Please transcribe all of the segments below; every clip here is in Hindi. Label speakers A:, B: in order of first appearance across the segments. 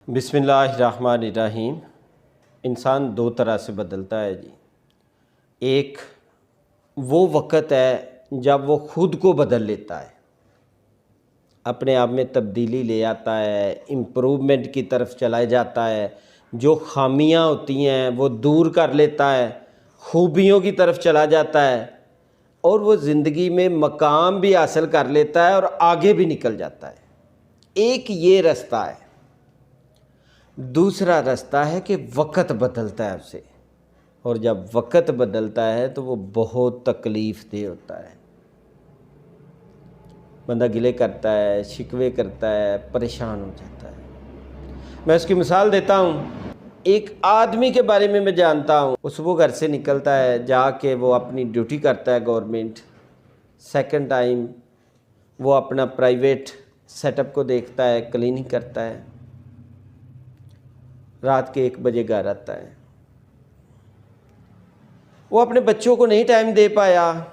A: बिस्मिल्लाहिर्रहमानिर्रहीम। इंसान दो तरह से बदलता है जी। एक वो वक़्त है जब वो ख़ुद को बदल लेता है, अपने आप में तब्दीली ले आता है, इम्प्रूवमेंट की तरफ चला जाता है, जो ख़ामियाँ होती हैं वो दूर कर लेता है, खूबियों की तरफ चला जाता है और वो ज़िंदगी में मकाम भी हासिल कर लेता है और आगे भी निकल जाता है। एक ये रास्ता है। दूसरा रास्ता है कि वक़्त बदलता है उसे, और जब वक़्त बदलता है तो वो बहुत तकलीफ़ देह होता है। बंदा गिले करता है, शिकवे करता है, परेशान हो जाता है। मैं उसकी मिसाल देता हूँ। एक आदमी के बारे में मैं जानता हूँ, वो सुबह घर से निकलता है, जाके वो अपनी ड्यूटी करता है गवर्नमेंट। सेकंड टाइम वो अपना प्राइवेट सेटअप को देखता है, क्लीनिंग करता है, रात के 1 बजे घर आता है। वो अपने बच्चों को नहीं टाइम दे पाया,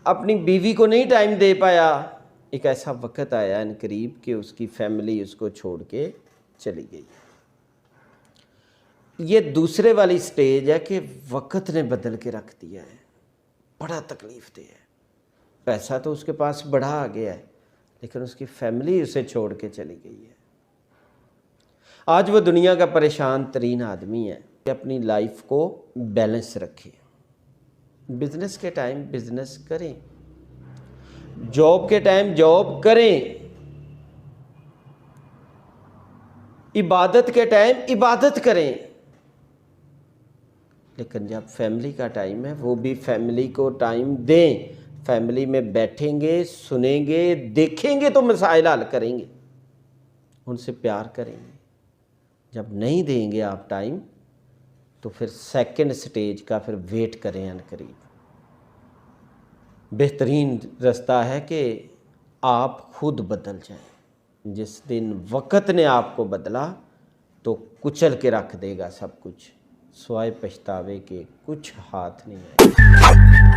A: अपनी बीवी को नहीं टाइम दे पाया। एक ऐसा वक़्त आया इन करीब कि उसकी फैमिली उसको छोड़ के चली गई। ये दूसरे वाली स्टेज है कि वक़्त ने बदल के रख दिया है, बड़ा तकलीफ़ दे है। पैसा तो उसके पास बड़ा आ गया है, लेकिन उसकी फैमिली उसे छोड़ के चली गई है। आज वो दुनिया का परेशान तरीन आदमी है कि अपनी लाइफ को बैलेंस रखे। बिज़नेस के टाइम बिज़नेस करें, जॉब के टाइम जॉब करें, इबादत के टाइम इबादत करें, लेकिन जब फैमिली का टाइम है वो भी फैमिली को टाइम दें। फैमिली में बैठेंगे, सुनेंगे, देखेंगे तो मसाइल हल करेंगे, उनसे प्यार करेंगे। जब नहीं देंगे आप टाइम तो फिर सेकंड स्टेज का फिर वेट करें अनकरीब। बेहतरीन रास्ता है कि आप खुद बदल जाएं। जिस दिन वक़्त ने आपको बदला तो कुचल के रख देगा सब कुछ, सिवाय पछतावे के कुछ हाथ नहीं आएगा।